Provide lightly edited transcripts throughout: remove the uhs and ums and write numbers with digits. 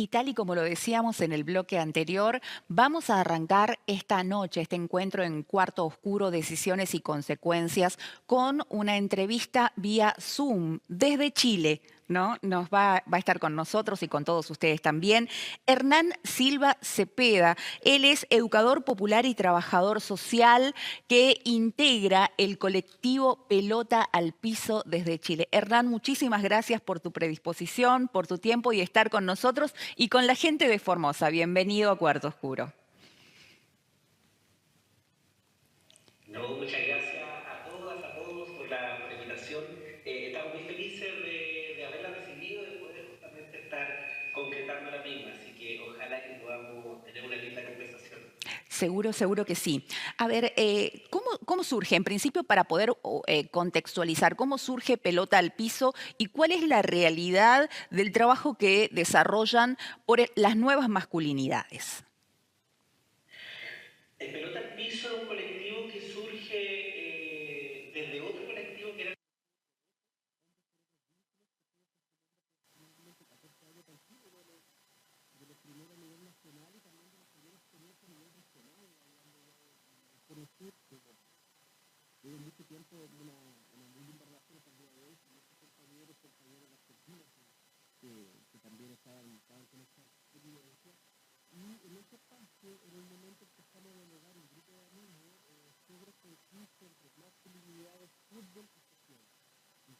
Y tal y como lo decíamos en el bloque anterior, vamos a arrancar esta noche, este encuentro en Cuarto Oscuro, Decisiones y Consecuencias, con una entrevista vía Zoom desde Chile. ¿No? Va a estar con nosotros y con todos ustedes también. Hernán Silva Cepeda. Él es educador popular y trabajador social que integra el colectivo Pelota al Piso desde Chile. Hernán, muchísimas gracias por tu predisposición, por tu tiempo y estar con nosotros y con la gente de Formosa. Bienvenido a Cuarto Oscuro. No, muchas gracias a todas, a todos por la invitación. Estamos muy felices de haberla recibido y de poder justamente estar concretando la misma, así que ojalá que podamos tener una linda conversación. Seguro, seguro que sí. A ver, ¿cómo surge, en principio, para poder contextualizar, cómo surge Pelota al Piso y cuál es la realidad del trabajo que desarrollan por las nuevas masculinidades? El Pelota al Piso es un colectivo que surge desde otro colectivo que era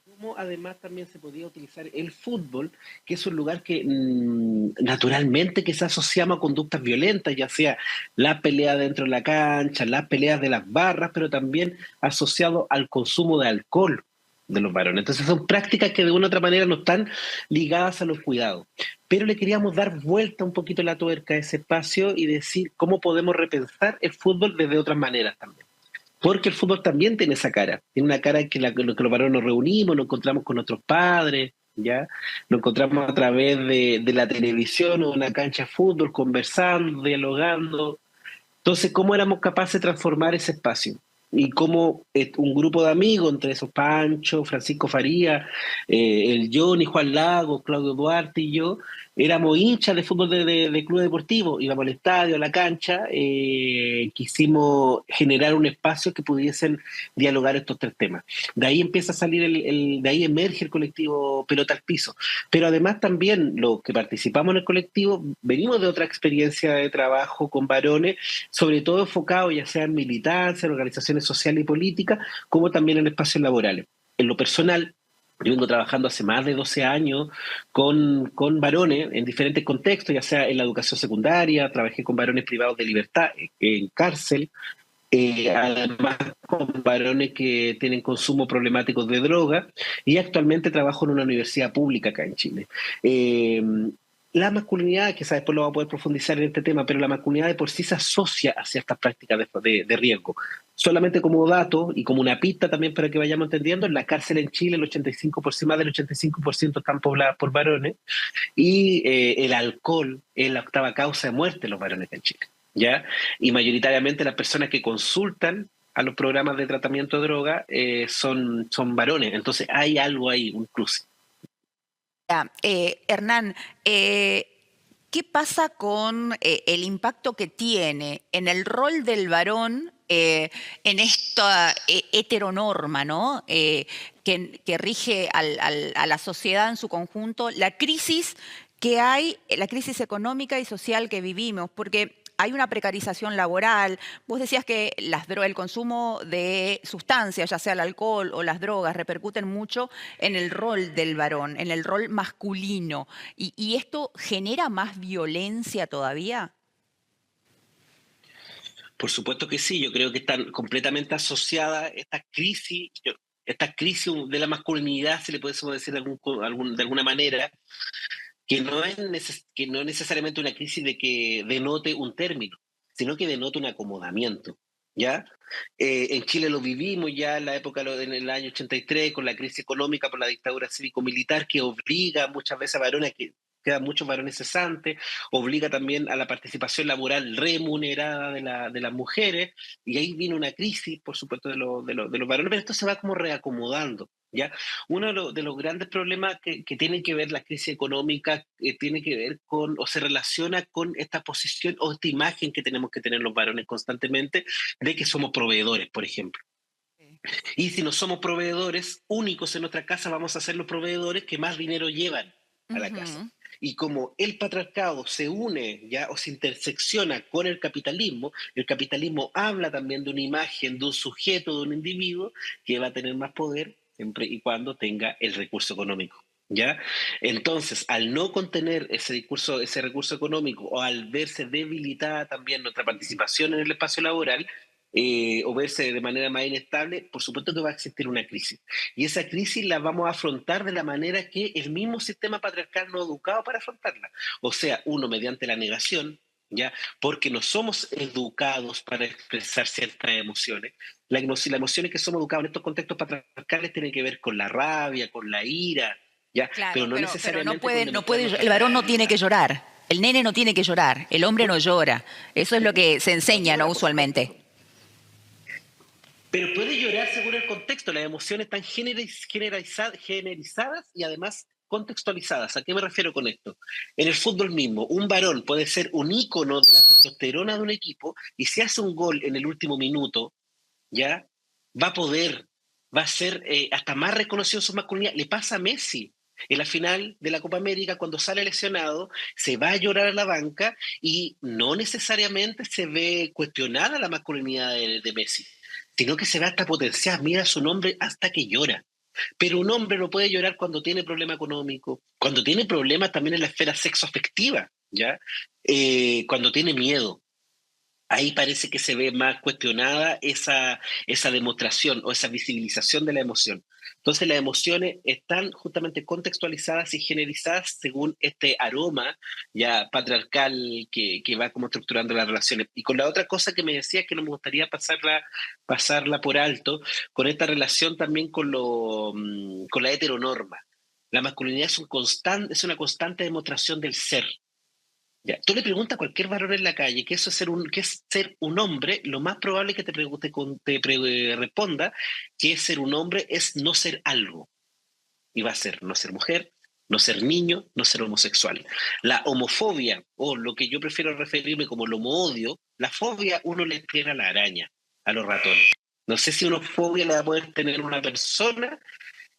como además también se podía utilizar el fútbol, que es un lugar que naturalmente que se asociamos a conductas violentas, ya sea la pelea dentro de la cancha, las peleas de las barras, pero también asociado al consumo de alcohol de los varones. Entonces son prácticas que de una u otra manera no están ligadas a los cuidados. Pero le queríamos dar vuelta un poquito la tuerca a ese espacio y decir cómo podemos repensar el fútbol desde otras maneras también. Porque el fútbol también tiene esa cara. Tiene una cara que, que los varones nos reunimos, nos encontramos con nuestros padres, ¿ya? Nos encontramos a través de la televisión o de una cancha de fútbol, conversando, dialogando. Entonces, ¿cómo éramos capaces de transformar ese espacio? Y cómo un grupo de amigos, entre esos Pancho, Francisco Faría, el Johnny, Juan Lago, Claudio Duarte y yo, éramos hinchas de fútbol de club deportivo, íbamos al estadio, a la cancha, quisimos generar un espacio que pudiesen dialogar estos tres temas. De ahí empieza a salir, de ahí emerge el colectivo Pelota al Piso. Pero además también los que participamos en el colectivo venimos de otra experiencia de trabajo con varones, sobre todo enfocado ya sea en militancia, en organizaciones sociales y políticas, como también en espacios laborales. En lo personal, yo vengo trabajando hace más de 12 años con varones en diferentes contextos, ya sea en la educación secundaria, trabajé con varones privados de libertad en cárcel, además con varones que tienen consumo problemático de droga, y actualmente trabajo en una universidad pública acá en Chile. Eh, la masculinidad, quizás después lo vamos a poder profundizar en este tema, pero la masculinidad de por sí se asocia a ciertas prácticas de riesgo. Solamente como dato y como una pista también para que vayamos entendiendo, en la cárcel en Chile el 85%, más del 85% están pobladas por varones, y el alcohol es la octava causa de muerte de los varones en Chile, ¿ya? Y mayoritariamente las personas que consultan a los programas de tratamiento de droga son varones, entonces hay algo ahí, un cruce. Hernán, ¿qué pasa con el impacto que tiene en el rol del varón en esta heteronorma, ¿no? Que rige a la sociedad en su conjunto, la crisis que hay, la crisis económica y social que vivimos? Porque hay una precarización laboral. Vos decías que el consumo de sustancias, ya sea el alcohol o las drogas, repercuten mucho en el rol del varón, en el rol masculino. ¿Y esto genera más violencia todavía? Por supuesto que sí, yo creo que están completamente asociadas estas crisis de la masculinidad, si le podemos decir de alguna manera, que no es necesariamente una crisis de que denote un término, sino que denota un acomodamiento, ¿ya? En Chile lo vivimos ya en la época, en el año 83, con la crisis económica por la dictadura cívico-militar, que obliga muchas veces a varones que quedan muchos varones cesantes, obliga también a la participación laboral remunerada de las mujeres, y ahí viene una crisis, por supuesto, de los varones, pero esto se va como reacomodando. ¿Ya? Uno de los grandes problemas que tienen que ver la crisis económica, tiene que ver con, o se relaciona con esta posición o esta imagen que tenemos que tener los varones constantemente de que somos proveedores, por ejemplo. Sí. Y si no somos proveedores únicos en nuestra casa, vamos a ser los proveedores que más dinero llevan a la casa. Ujú. Y como el patriarcado se une ya o se intersecciona con el capitalismo habla también de una imagen, de un sujeto, de un individuo que va a tener más poder siempre y cuando tenga el recurso económico. ¿Ya? Entonces, al no contener ese discurso, ese recurso económico, o al verse debilitada también nuestra participación en el espacio laboral, o verse de manera más inestable, por supuesto que va a existir una crisis. Y esa crisis la vamos a afrontar de la manera que el mismo sistema patriarcal nos ha educado para afrontarla. O sea, uno mediante la negación, ¿ya? Porque no somos educados para expresar ciertas emociones. Las emociones que somos educados en estos contextos patriarcales tienen que ver con la rabia, con la ira, ¿ya? Pero Claro, no pero no necesariamente con puede, no demostrar puede, nuestra el varón no tiene que fragilidad. llorar. El nene no tiene que llorar, el hombre no llora. Eso es lo que se No enseña, ¿no? llora, por Usualmente. supuesto. Pero puede llorar según el contexto. Las emociones están generizadas y además contextualizadas. ¿A qué me refiero con esto? En el fútbol mismo, un varón puede ser un ícono de la testosterona de un equipo y si hace un gol en el último minuto, ya va a poder, va a ser hasta más reconocido en su masculinidad. Le pasa a Messi. En la final de la Copa América, cuando sale lesionado, se va a llorar a la banca y no necesariamente se ve cuestionada la masculinidad de Messi, sino que se ve hasta potenciada. Mira su nombre hasta que llora. Pero un hombre no puede llorar cuando tiene problema económico, cuando tiene problemas también en la esfera sexoafectiva, ¿ya? Cuando tiene miedo, ahí parece que se ve más cuestionada esa demostración o esa visibilización de la emoción. Entonces las emociones están justamente contextualizadas y generizadas según este aroma ya patriarcal que va como estructurando las relaciones. Y con la otra cosa que me decía que no me gustaría pasarla por alto, con esta relación también con la heteronorma. La masculinidad es una constante demostración del ser. Ya, tú le preguntas a cualquier varón en la calle qué es ser un hombre, lo más probable que te pregunte, responda que es ser un hombre es no ser algo. Y va a ser no ser mujer, no ser niño, no ser homosexual. La homofobia, o lo que yo prefiero referirme como el homo-odio, la fobia uno le tiene a la araña, a los ratones. No sé si una fobia la va a poder tener una persona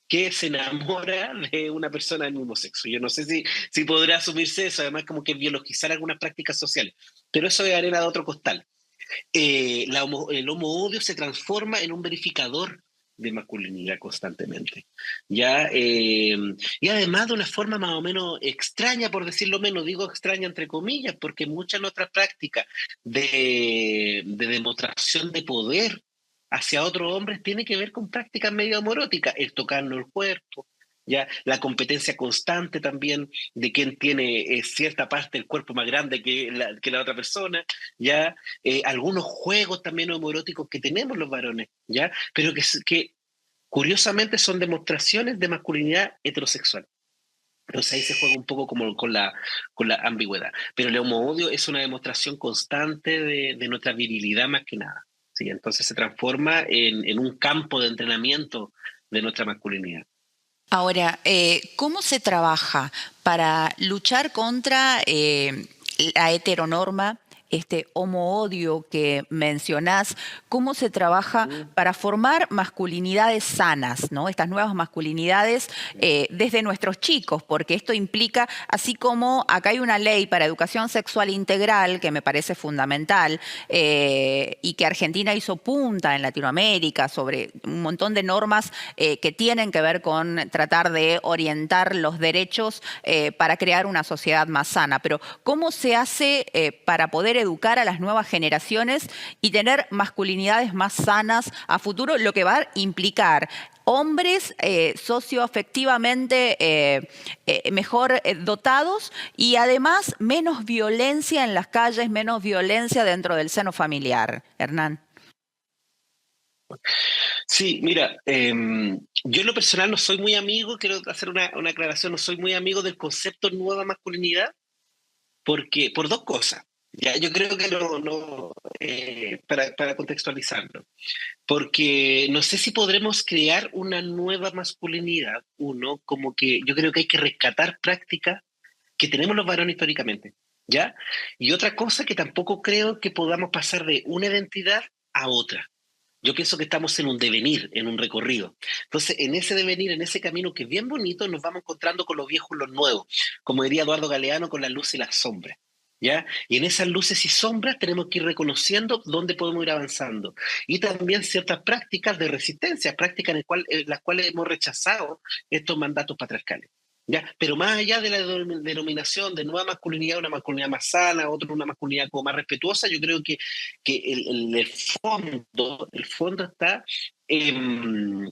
que se enamora de una persona del mismo sexo. Yo no sé si podrá asumirse eso, además como que biologizar algunas prácticas sociales, pero eso es arena de otro costal. El homo-odio se transforma en un verificador de masculinidad constantemente. ¿Ya? Y además de una forma más o menos extraña, por decirlo menos, digo extraña entre comillas, porque muchas de nuestras prácticas de demostración de poder hacia otros hombres tiene que ver con prácticas medio amoróticas, el tocarnos el cuerpo, ¿ya? La competencia constante también de quién tiene cierta parte del cuerpo más grande que la otra persona, ¿ya? Algunos juegos también homoeróticos que tenemos los varones, ¿ya? Pero que curiosamente son demostraciones de masculinidad heterosexual. Entonces ahí se juega un poco como con la ambigüedad. Pero el homoodio es una demostración constante de nuestra virilidad más que nada. ¿Sí? Entonces se transforma en un campo de entrenamiento de nuestra masculinidad. Ahora, ¿cómo se trabaja para luchar contra la heteronorma, este homo-odio que mencionás? ¿Cómo se trabaja Mm, para formar masculinidades sanas, ¿no? Estas nuevas masculinidades desde nuestros chicos, porque esto implica, así como acá hay una ley para educación sexual integral que me parece fundamental y que Argentina hizo punta en Latinoamérica sobre un montón de normas que tienen que ver con tratar de orientar los derechos para crear una sociedad más sana. Pero ¿cómo se hace para poder educar a las nuevas generaciones y tener masculinidades más sanas a futuro, lo que va a implicar hombres socioafectivamente mejor dotados y además menos violencia en las calles, menos violencia dentro del seno familiar? Hernán. sí, mira, yo en lo personal no soy muy amigo, quiero hacer una aclaración, no soy muy amigo del concepto nueva masculinidad, porque por dos cosas. Ya, yo creo que para contextualizarlo, porque no sé si podremos crear una nueva masculinidad, uno, como que yo creo que hay que rescatar prácticas que tenemos los varones históricamente, ¿ya? Y otra cosa que tampoco creo que podamos pasar de una identidad a otra. Yo pienso que estamos en un devenir, en un recorrido. Entonces, en ese devenir, en ese camino que es bien bonito, nos vamos encontrando con los viejos y los nuevos, como diría Eduardo Galeano, con las luces y las sombras. ¿Ya? Y en esas luces y sombras tenemos que ir reconociendo dónde podemos ir avanzando. Y también ciertas prácticas de resistencia, prácticas en las cuales hemos rechazado estos mandatos patriarcales. ¿Ya? Pero más allá de la denominación de nueva masculinidad, una masculinidad más sana, otra una masculinidad como más respetuosa, yo creo que el fondo está en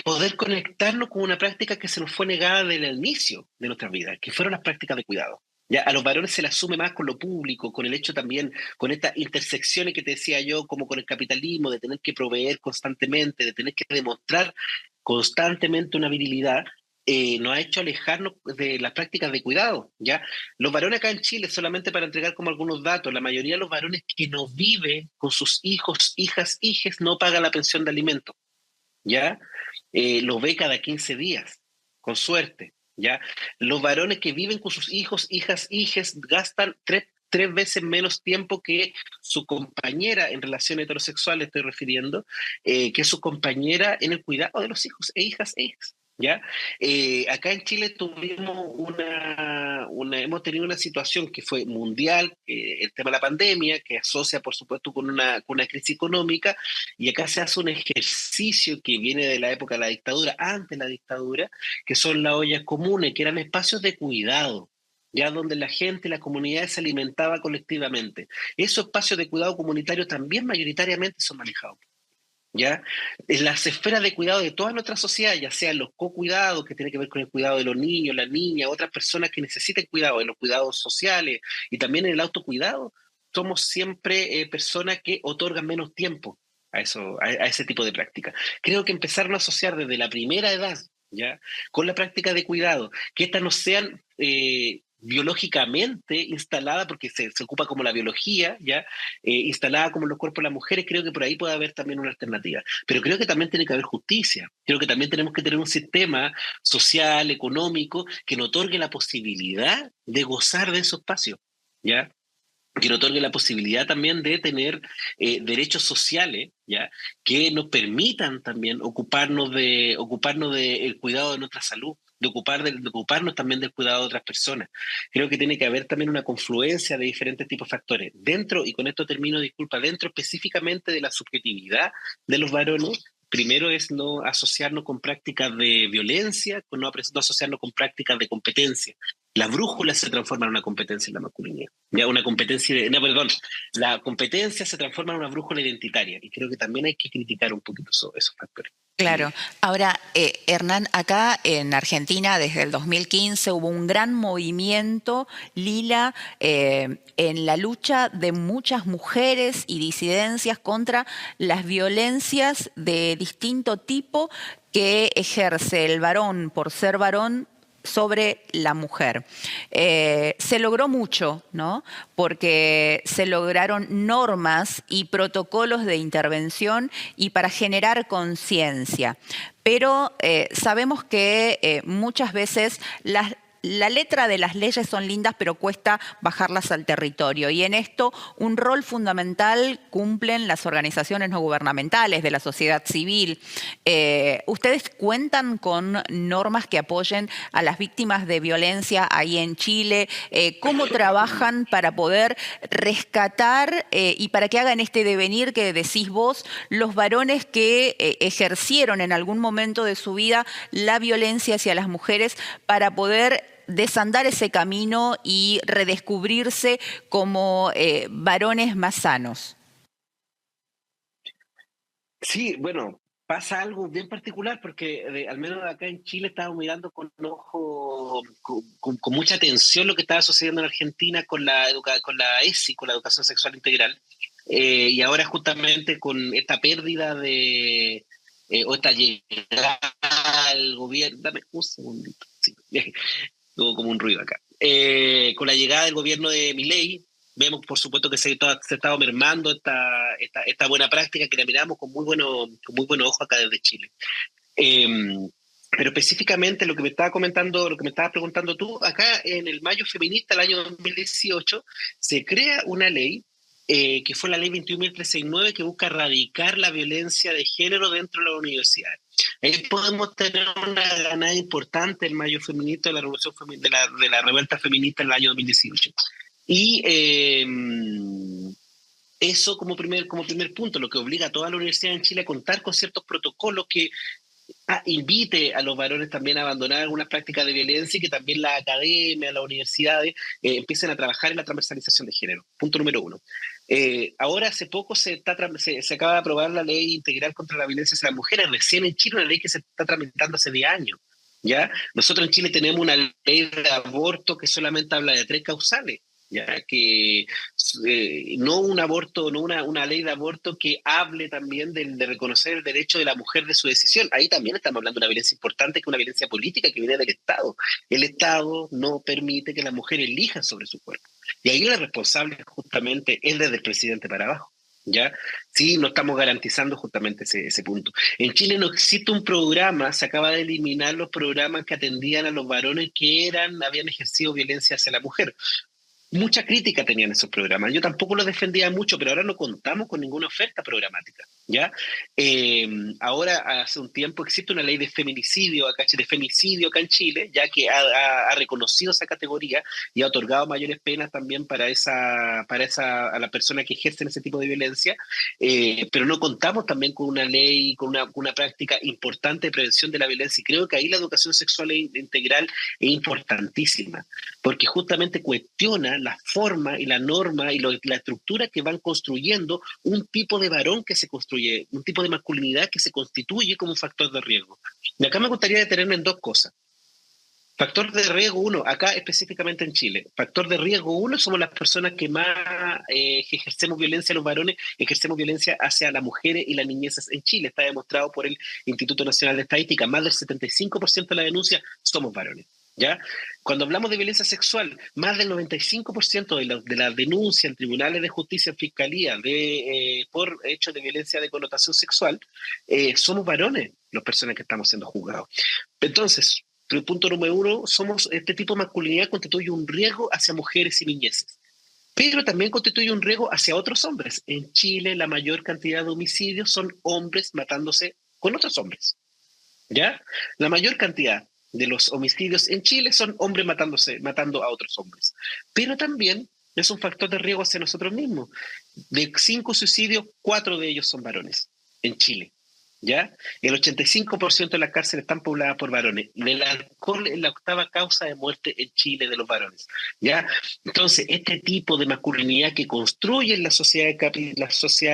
poder conectarnos con una práctica que se nos fue negada desde el inicio de nuestras vidas, que fueron las prácticas de cuidado. Ya, a los varones se les asume más con lo público, con el hecho también, con estas intersecciones que te decía yo, como con el capitalismo, de tener que proveer constantemente, de tener que demostrar constantemente una virilidad, nos ha hecho alejarnos de las prácticas de cuidado, ¿ya? Los varones acá en Chile, solamente para entregar como algunos datos, la mayoría de los varones que no viven con sus hijos, hijas, hijes, no pagan la pensión de alimentos, ¿ya? Lo ve cada 15 días, con suerte, ¿ya? Los varones que viven con sus hijos, hijas, hijes, gastan tres veces menos tiempo que su compañera en relación heterosexual, estoy refiriendo, que su compañera en el cuidado de los hijos e hijas e hijas. ¿Ya? Acá en Chile tuvimos hemos tenido una situación que fue mundial, el tema de la pandemia, que asocia, por supuesto, con una crisis económica, y acá se hace un ejercicio que viene de la época de la dictadura, antes de la dictadura, que son las ollas comunes, que eran espacios de cuidado, ya donde la gente, la comunidad se alimentaba colectivamente. Esos espacios de cuidado comunitario también mayoritariamente son manejados. ¿Ya? En las esferas de cuidado de toda nuestra sociedad, ya sean los co-cuidados, que tiene que ver con el cuidado de los niños, las niñas, otras personas que necesiten cuidado, en los cuidados sociales y también en el autocuidado, somos siempre personas que otorgan menos tiempo a ese tipo de práctica. Creo que empezaron a asociar desde la primera edad, ¿ya? Con la práctica de cuidado, que estas no sean biológicamente instaladas, porque se ocupa como la biología, ¿ya? Instalada como en los cuerpos de las mujeres, creo que por ahí puede haber también una alternativa. Pero creo que también tiene que haber justicia. Creo que también tenemos que tener un sistema social, económico, que nos otorgue la posibilidad de gozar de esos espacios, ¿ya? Que nos otorgue la posibilidad también de tener derechos sociales, ¿ya? Que nos permitan también ocuparnos de el cuidado de nuestra salud, de ocuparnos también del cuidado de otras personas. Creo que tiene que haber también una confluencia de diferentes tipos de factores. Dentro, y con esto termino, disculpa, dentro específicamente de la subjetividad de los varones, primero es no asociarnos con prácticas de violencia, no asociarnos con prácticas de competencia. La brújula se transforma en una competencia en la masculinidad. Ya una competencia, no, perdón, la competencia se transforma en una brújula identitaria y creo que también hay que criticar un poquito esos factores. Claro. Ahora, Hernán, acá en Argentina desde el 2015 hubo un gran movimiento lila en la lucha de muchas mujeres y disidencias contra las violencias de distinto tipo que ejerce el varón por ser varón sobre la mujer. Se logró mucho, ¿no? Porque se lograron normas y protocolos de intervención y para generar conciencia. Pero sabemos que muchas veces la letra de las leyes son lindas, pero cuesta bajarlas al territorio. Y en esto un rol fundamental cumplen las organizaciones no gubernamentales de la sociedad civil. ¿Ustedes cuentan con normas que apoyen a las víctimas de violencia ahí en Chile? ¿Cómo trabajan para poder rescatar y para que hagan este devenir que decís vos, los varones que ejercieron en algún momento de su vida la violencia hacia las mujeres para poder desandar ese camino y redescubrirse como varones más sanos? Sí, bueno, pasa algo bien particular porque al menos acá en Chile estamos mirando con ojo, con mucha atención lo que estaba sucediendo en Argentina con con la ESI, con la educación sexual integral. Y ahora justamente con esta pérdida o esta llegada al gobierno, dame un segundito, sí, hubo como un ruido acá. Con la llegada del gobierno de Milei, vemos por supuesto que se ha estado mermando esta buena práctica que la miramos con muy buenos ojos acá desde Chile. Eh, pero específicamente lo que me estaba comentando, lo que me estabas preguntando tú, acá en el Mayo Feminista del año 2018 se crea una ley que fue la ley 21.369 que busca erradicar la violencia de género dentro de la universidad. Ahí podemos tener una ganada importante el Mayo Feminista de la revolución de la revuelta feminista en el año 2018. Y eso como primer punto, lo que obliga a toda la universidad en Chile a contar con ciertos protocolos que invite a los varones también a abandonar algunas prácticas de violencia y que también la academia, las universidades empiecen a trabajar en la transversalización de género. Punto número uno. Ahora hace poco se acaba de aprobar la ley integral contra la violencia hacia las mujeres, recién en Chile, una ley que se está tramitando hace 10 años. ¿Ya? Nosotros en Chile tenemos una ley de aborto que solamente habla de 3 causales, ya que no un aborto, no una ley de aborto que hable también de reconocer el derecho de la mujer de su decisión. Ahí también estamos hablando de una violencia importante, que es una violencia política que viene del Estado. El Estado no permite que la mujer elija sobre su cuerpo. Y ahí la responsable justamente es desde el presidente para abajo. ¿Ya? Sí, no estamos garantizando justamente ese punto. En Chile no existe un programa, se acaba de eliminar los programas que atendían a los varones que habían ejercido violencia hacia la mujer. Mucha crítica tenían esos programas. Yo tampoco los defendía mucho, pero ahora no contamos con ninguna oferta programática. ¿Ya? Ahora, hace un tiempo, existe una ley de feminicidio acá en Chile, ya que ha reconocido esa categoría y ha otorgado mayores penas también a la persona que ejercen ese tipo de violencia, pero no contamos también con una ley, con una práctica importante de prevención de la violencia, y creo que ahí la educación sexual integral es importantísima, porque justamente cuestiona la forma y la norma y la estructura que van construyendo un tipo de varón que se construye, un tipo de masculinidad que se constituye como un factor de riesgo. Y acá me gustaría detenerme en 2 cosas. Factor de riesgo uno, acá específicamente en Chile. Factor de riesgo uno, somos las personas que más ejercemos violencia a los varones, ejercemos violencia hacia las mujeres y las niñeces en Chile. Está demostrado por el Instituto Nacional de Estadística. Más del 75% de la denuncia somos varones. ¿Ya? Cuando hablamos de violencia sexual, más del 95% de la denuncia en tribunales de justicia, en fiscalía, por hechos de violencia de connotación sexual, somos varones las personas que estamos siendo juzgados. Entonces, el punto número uno, este tipo de masculinidad constituye un riesgo hacia mujeres y niñeces, pero también constituye un riesgo hacia otros hombres. En Chile, la mayor cantidad de homicidios son hombres matándose con otros hombres. ¿Ya? La mayor cantidad de los homicidios en Chile son hombres matando a otros hombres. Pero también es un factor de riesgo hacia nosotros mismos. De 5 suicidios, 4 de ellos son varones en Chile. ¿Ya? El 85% de las cárceles están pobladas por varones. El alcohol es la 8ª causa de muerte en Chile de los varones. ¿Ya? Entonces, este tipo de masculinidad que construyen las sociedades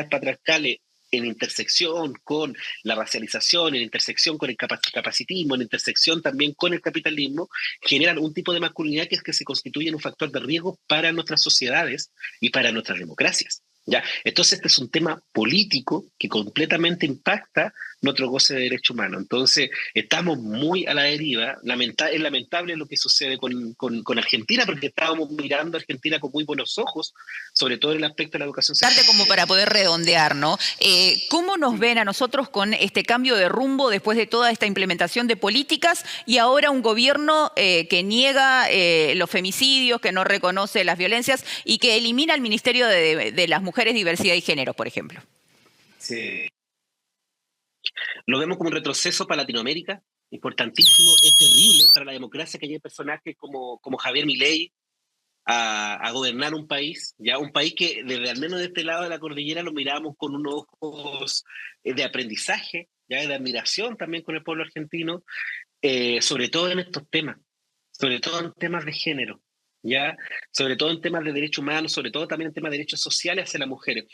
patriarcales en intersección con la racialización, en intersección con el capacitismo, en intersección también con el capitalismo, generan un tipo de masculinidad que se constituye en un factor de riesgo para nuestras sociedades y para nuestras democracias. ¿Ya? Entonces este es un tema político que completamente impacta nuestro goce de derechos humanos. Entonces estamos muy a la deriva. Es lamentable lo que sucede con Argentina, porque estábamos mirando a Argentina con muy buenos ojos, sobre todo en el aspecto de la educación sexual. Como para poder redondear, ¿no? ¿Cómo nos ven a nosotros con este cambio de rumbo después de toda esta implementación de políticas y ahora un gobierno que niega los femicidios, que no reconoce las violencias y que elimina el Ministerio de las Mujeres, Diversidad y Género, por ejemplo? Sí. Lo vemos como un retroceso para Latinoamérica, importantísimo, es terrible para la democracia que haya personajes como Javier Milei a gobernar un país, ya un país que desde al menos de este lado de la cordillera lo miramos con unos ojos de aprendizaje, ya de admiración también con el pueblo argentino, sobre todo en estos temas, sobre todo en temas de género, ya, sobre todo en temas de derechos humanos, sobre todo también en temas de derechos sociales hacia las mujeres.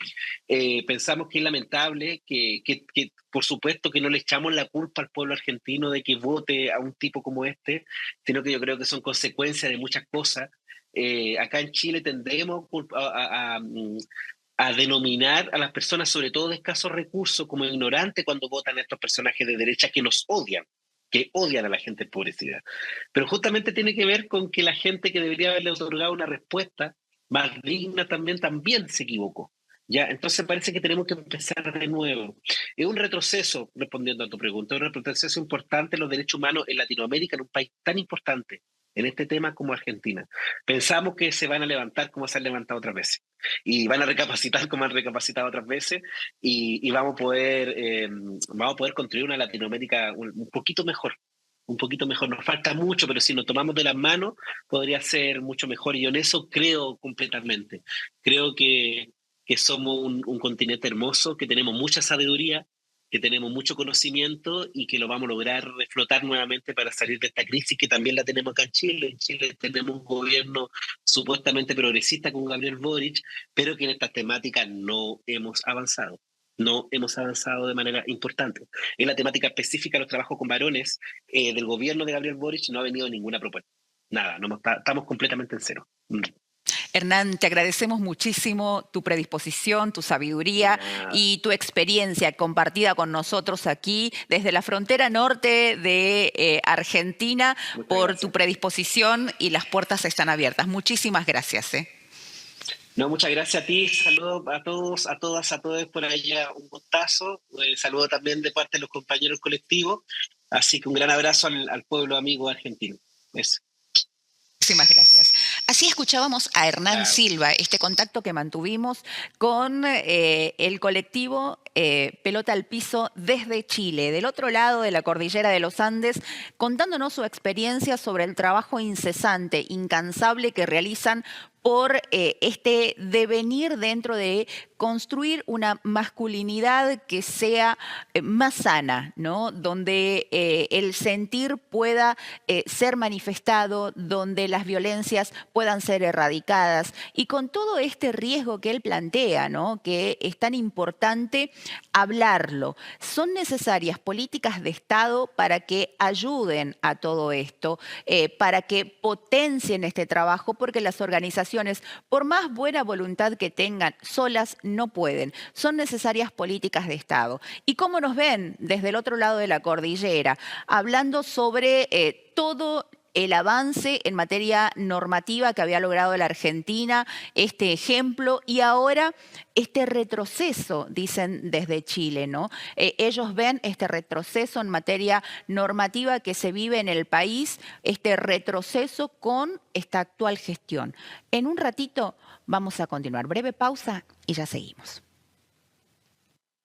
Pensamos que es lamentable que por supuesto que no le echamos la culpa al pueblo argentino de que vote a un tipo como este, sino que yo creo que son consecuencias de muchas cosas. Acá en Chile tendremos a denominar a las personas, sobre todo de escasos recursos, como ignorantes cuando votan a estos personajes de derecha que nos odian. que odian a la gente empobrecida. Pero justamente tiene que ver con que la gente que debería haberle otorgado una respuesta más digna también se equivocó. Ya, entonces parece que tenemos que empezar de nuevo. Es un retroceso, respondiendo a tu pregunta, un retroceso importante en los derechos humanos en Latinoamérica, en un país tan importante en este tema como Argentina. Pensamos que se van a levantar como se han levantado otras veces y van a recapacitar como han recapacitado otras veces y vamos a poder construir una Latinoamérica un poquito mejor. Un poquito mejor, nos falta mucho, pero si nos tomamos de las manos podría ser mucho mejor y yo en eso creo completamente. Creo que somos un continente hermoso, que tenemos mucha sabiduría, que tenemos mucho conocimiento y que lo vamos a lograr reflotar nuevamente para salir de esta crisis que también la tenemos acá en Chile. En Chile tenemos un gobierno supuestamente progresista con Gabriel Boric, pero que en estas temáticas no hemos avanzado. No hemos avanzado de manera importante. En la temática específica de los trabajos con varones del gobierno de Gabriel Boric no ha venido ninguna propuesta. Nada, no, estamos completamente en cero. Hernán, te agradecemos muchísimo tu predisposición, tu sabiduría Nada. y tu experiencia compartida con nosotros aquí desde la frontera norte de Argentina Muchas por tu gracias. predisposición y las puertas están abiertas. Muchísimas gracias. No, muchas gracias a ti, saludos a todos, a todas, a todos por allá, un gustazo, saludo también de parte de los compañeros colectivos, así que un gran abrazo al pueblo amigo argentino. Eso. Muchísimas gracias. Así escuchábamos a Hernán Chao. Silva, este contacto que mantuvimos con el colectivo Pelota al Piso desde Chile, del otro lado de la cordillera de los Andes, contándonos su experiencia sobre el trabajo incesante, incansable que realizan por este devenir dentro de construir una masculinidad que sea más sana, ¿no? Donde el sentir pueda ser manifestado, donde las violencias puedan ser erradicadas y con todo este riesgo que él plantea, ¿no? Que es tan importante hablarlo. Son necesarias políticas de Estado para que ayuden a todo esto, para que potencien este trabajo, porque las organizaciones, por más buena voluntad que tengan, solas no pueden. Son necesarias políticas de Estado. ¿Y cómo nos ven desde el otro lado de la cordillera? Hablando sobre todo el avance en materia normativa que había logrado la Argentina, este ejemplo, y ahora este retroceso, dicen desde Chile, ¿no? Ellos ven este retroceso en materia normativa que se vive en el país, este retroceso con esta actual gestión. En un ratito vamos a continuar. Breve pausa y ya seguimos.